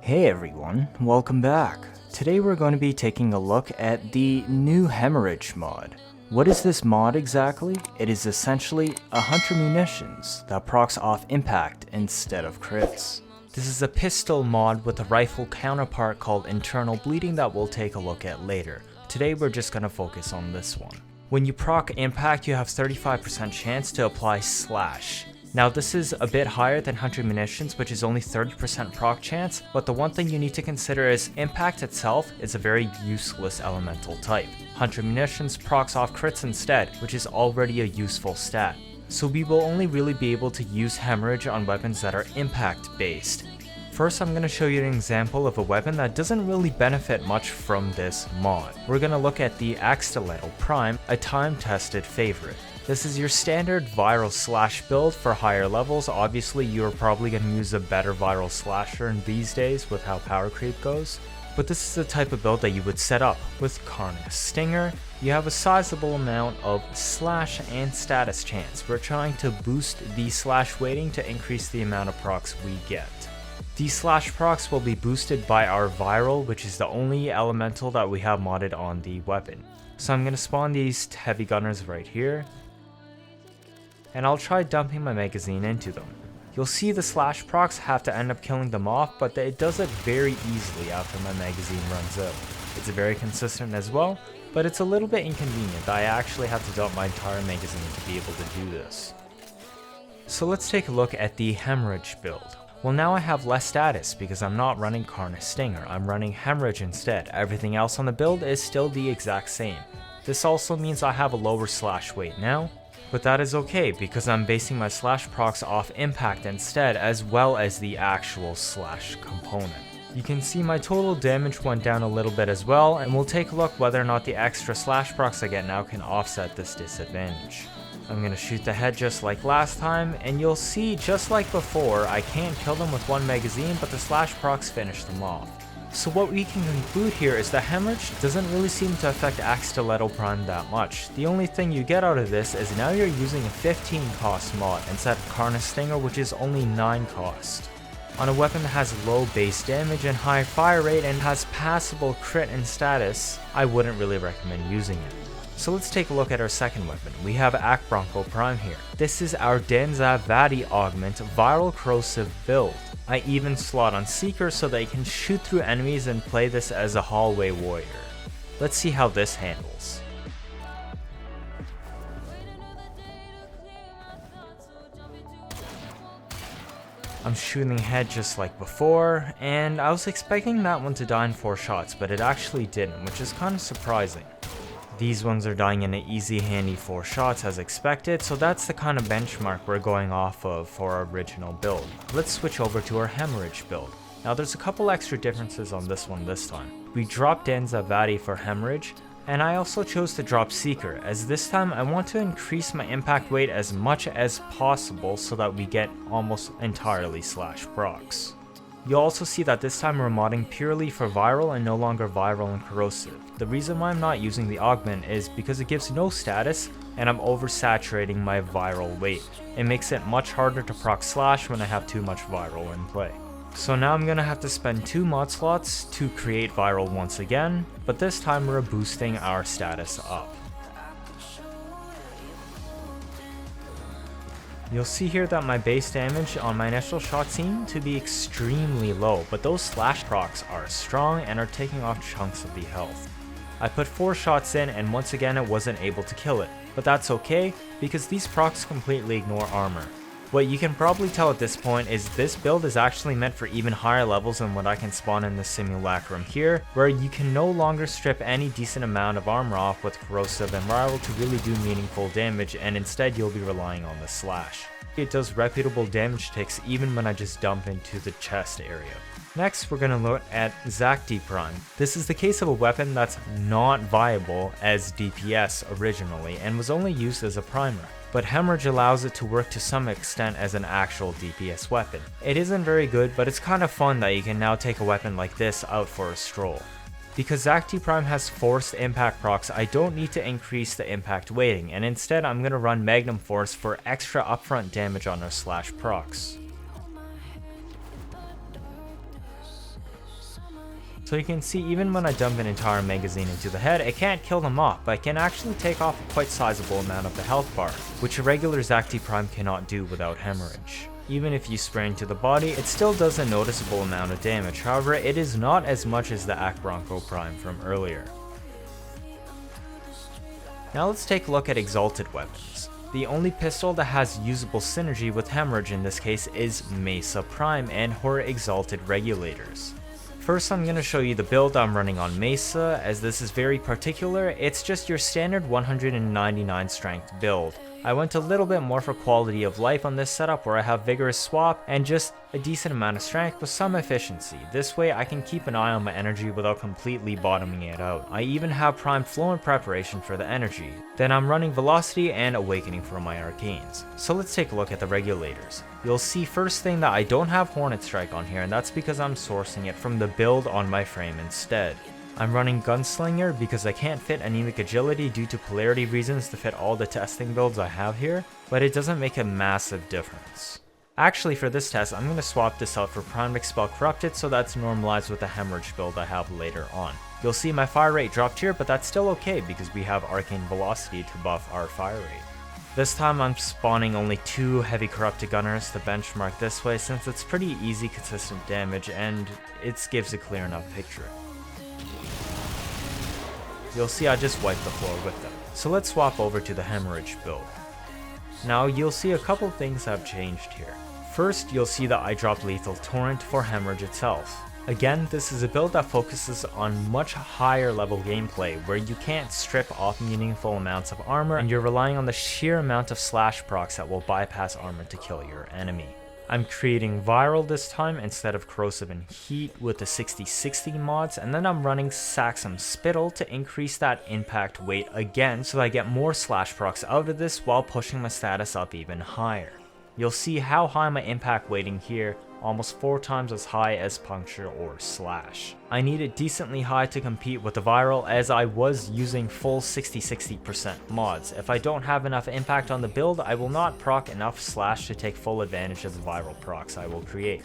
Hey everyone, welcome back. Today we're going to be taking a look at the new Hemorrhage mod. What is this mod exactly? It is essentially a Hunter Munitions that procs off impact instead of crits. This is a pistol mod with a rifle counterpart called internal bleeding that we'll take a look at later. Today we're just going to focus on this one. When you proc impact, you have 35% chance to apply slash. Now this is a bit higher than Hunter Munitions, which is only 30% proc chance, but the one thing you need to consider is impact itself is a very useless elemental type. Hunter Munitions procs off crits instead, which is already a useful stat. So we will only really be able to use Hemorrhage on weapons that are impact based. First, I'm going to show you an example of a weapon that doesn't really benefit much from this mod. We're going to look at the Exalted Prime, a time-tested favorite. This is your standard viral slash build for higher levels. Obviously, you're probably going to use a better viral slasher in these days with how power creep goes. But this is the type of build that you would set up. With Corpus Stinger, you have a sizable amount of slash and status chance. We're trying to boost the slash weighting to increase the amount of procs we get. These slash procs will be boosted by our viral, which is the only elemental that we have modded on the weapon. So I'm going to spawn these heavy gunners right here, and I'll try dumping my magazine into them. You'll see the slash procs have to end up killing them off, but it does it very easily after my magazine runs out. It's very consistent as well, but it's a little bit inconvenient. I actually have to dump my entire magazine to be able to do this. So let's take a look at the Hemorrhage build. Well, now I have less status because I'm not running Corpus Stinger, I'm running Hemorrhage instead. Everything else on the build is still the exact same. This also means I have a lower slash weight now, but that is okay because I'm basing my slash procs off impact instead, as well as the actual slash component. You can see my total damage went down a little bit as well, and we'll take a look whether or not the extra slash procs I get now can offset this disadvantage. I'm gonna shoot the head just like last time, and you'll see just like before, I can't kill them with one magazine, but the slash procs finish them off. So what we can conclude here is that Hemorrhage doesn't really seem to affect Exalted Prime that much. The only thing you get out of this is now you're using a 15 cost mod instead of Corpus Stinger, which is only 9 cost. On a weapon that has low base damage and high fire rate and has passable crit and status, I wouldn't really recommend using it. So let's take a look at our second weapon. We have Bronco Prime here. This is our Vadi Augment Viral Corrosive build. I even slot on Seeker so they can shoot through enemies and play this as a hallway warrior. Let's see how this handles. I'm shooting head just like before, and I was expecting that one to die in 4 shots, but it actually didn't, which is kind of surprising. These ones are dying in an easy handy 4 shots as expected, so that's the kind of benchmark we're going off of for our original build. Let's switch over to our Hemorrhage build. Now there's a couple extra differences on this one this time. We dropped Vadi for Hemorrhage, and I also chose to drop Seeker, as this time I want to increase my impact weight as much as possible so that we get almost entirely slash procs. You'll also see that this time we're modding purely for viral and no longer viral and corrosive. The reason why I'm not using the augment is because it gives no status and I'm oversaturating my viral weight. It makes it much harder to proc slash when I have too much viral in play. So now I'm gonna have to spend 2 mod slots to create viral once again, but this time we're boosting our status up. You'll see here that my base damage on my initial shot seemed to be extremely low, but those slash procs are strong and are taking off chunks of the health. I put 4 shots in and once again it wasn't able to kill it, but that's okay because these procs completely ignore armor. What you can probably tell at this point is this build is actually meant for even higher levels than what I can spawn in the simulacrum here, where you can no longer strip any decent amount of armor off with corrosive and viral to really do meaningful damage, and instead you'll be relying on the slash. It does reputable damage ticks even when I just dump into the chest area. Next, we're going to look at Exalted Prime. This is the case of a weapon that's not viable as DPS originally and was only used as a primer, but Hemorrhage allows it to work to some extent as an actual DPS weapon. It isn't very good, but it's kind of fun that you can now take a weapon like this out for a stroll. Because Exalted Prime has forced impact procs, I don't need to increase the impact weighting, and instead I'm going to run Magnum Force for extra upfront damage on our slash procs. So you can see even when I dump an entire magazine into the head, it can't kill them off, but it can actually take off a quite sizable amount of the health bar, which a regular Zacti Prime cannot do without Hemorrhage. Even if you spray into the body, it still does a noticeable amount of damage, however it is not as much as the Ak Bronco Prime from earlier. Now let's take a look at Exalted Weapons. The only pistol that has usable synergy with Hemorrhage in this case is Mesa Prime and her Exalted Regulators. First I'm going to show you the build I'm running on Mesa, as this is very particular. It's just your standard 199 strength build. I went a little bit more for quality of life on this setup where I have vigorous swap and just a decent amount of strength with some efficiency. This way I can keep an eye on my energy without completely bottoming it out. I even have primed flow in preparation for the energy. Then I'm running velocity and awakening for my arcanes. So let's take a look at the regulators. You'll see first thing that I don't have Hornet Strike on here, and that's because I'm sourcing it from the build on my frame instead. I'm running Gunslinger because I can't fit Anemic Agility due to polarity reasons to fit all the testing builds I have here, but it doesn't make a massive difference. Actually for this test, I'm going to swap this out for Primed Expel Corrupted so that's normalized with the Hemorrhage build I have later on. You'll see my fire rate dropped here, but that's still okay because we have Arcane Velocity to buff our fire rate. This time I'm spawning only 2 heavy corrupted gunners to benchmark this way since it's pretty easy consistent damage and it gives a clear enough picture. You'll see I just wiped the floor with them. So let's swap over to the Hemorrhage build. Now you'll see a couple things have changed here. First, you'll see that I dropped Lethal Torrent for Hemorrhage itself. Again, this is a build that focuses on much higher level gameplay where you can't strip off meaningful amounts of armor and you're relying on the sheer amount of slash procs that will bypass armor to kill your enemy. I'm creating Viral this time instead of Corrosive and Heat with the 60/60 mods, and then I'm running Saxum Spittle to increase that impact weight again so that I get more slash procs out of this while pushing my status up even higher. You'll see how high my impact weighting here, almost 4 times as high as Puncture or Slash. I need it decently high to compete with the Viral as I was using full 60/60% mods. If I don't have enough impact on the build, I will not proc enough Slash to take full advantage of the Viral procs I will create.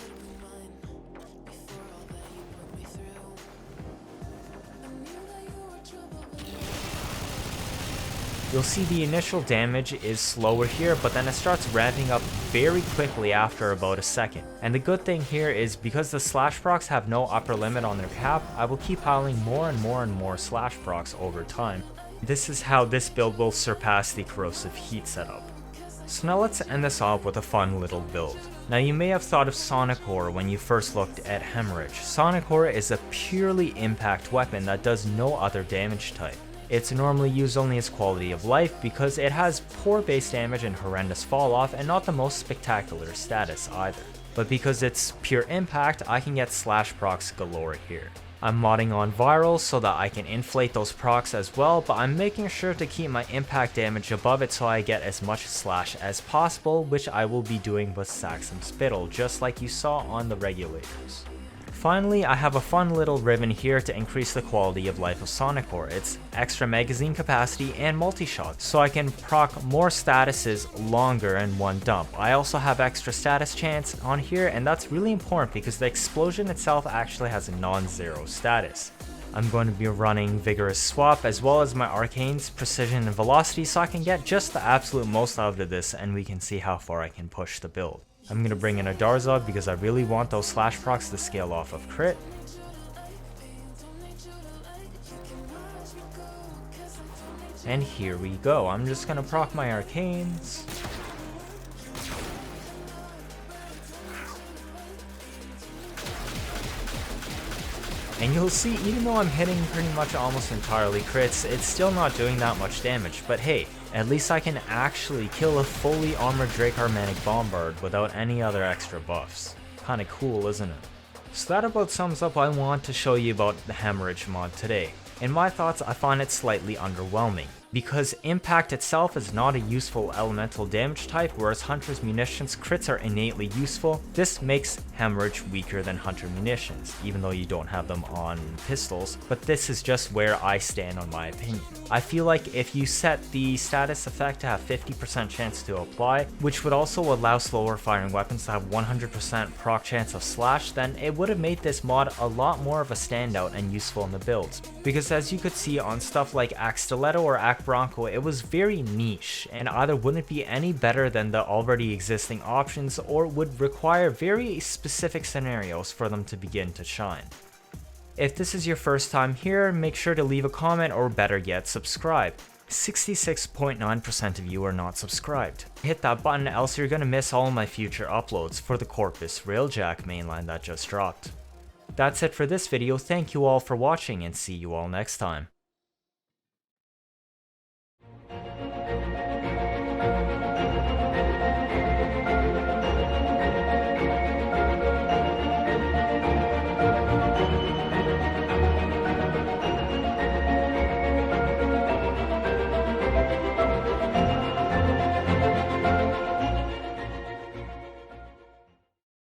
You'll see the initial damage is slower here, but then it starts ramping up very quickly after about a second. And the good thing here is because the slash procs have no upper limit on their cap, I will keep piling more and more slash procs over time. This is how this build will surpass the Corrosive Heat setup. So now let's end this off with a fun little build. Now you may have thought of Sonic Horror when you first looked at Hemorrhage. Sonic Horror is a purely impact weapon that does no other damage type. It's normally used only as quality of life because it has poor base damage and horrendous fall off and not the most spectacular status either. But because it's pure impact, I can get slash procs galore here. I'm modding on Viral so that I can inflate those procs as well, but I'm making sure to keep my impact damage above it so I get as much slash as possible, which I will be doing with Saxum Spittle, just like you saw on the regulators. Finally, I have a fun little ribbon here to increase the quality of life of Sonic Horror. It's extra magazine capacity and multi-shot, so I can proc more statuses longer in one dump. I also have extra status chance on here, and that's really important because the explosion itself actually has a non-zero status. I'm going to be running Vigorous Swap as well as my Arcanes, Precision, and Velocity so I can get just the absolute most out of this and we can see how far I can push the build. I'm going to bring in a Darzog because I really want those slash procs to scale off of crit. And here we go. I'm just going to proc my Arcanes. And you'll see, even though I'm hitting pretty much almost entirely crits, it's still not doing that much damage. But hey, at least I can actually kill a fully armored Drakkar Manic Bombard without any other extra buffs. Kinda cool, isn't it? So that about sums up what I want to show you about the Hemorrhage mod today. In my thoughts, I find it slightly underwhelming. Because Impact itself is not a useful elemental damage type, whereas Hunter's Munitions crits are innately useful, this makes Hemorrhage weaker than Hunter Munitions, even though you don't have them on pistols, but this is just where I stand on my opinion. I feel like if you set the status effect to have 50% chance to apply, which would also allow slower firing weapons to have 100% proc chance of slash, then it would have made this mod a lot more of a standout and useful in the builds. Because as you could see on stuff like Axe Stiletto or Axe Bronco, it was very niche and either wouldn't be any better than the already existing options or would require very specific scenarios for them to begin to shine. If this is your first time here, make sure to leave a comment or better yet, subscribe. 66.9% of you are not subscribed. Hit that button, else you're gonna miss all of my future uploads for the Corpus Railjack mainline that just dropped. That's it for this video, thank you all for watching and see you all next time.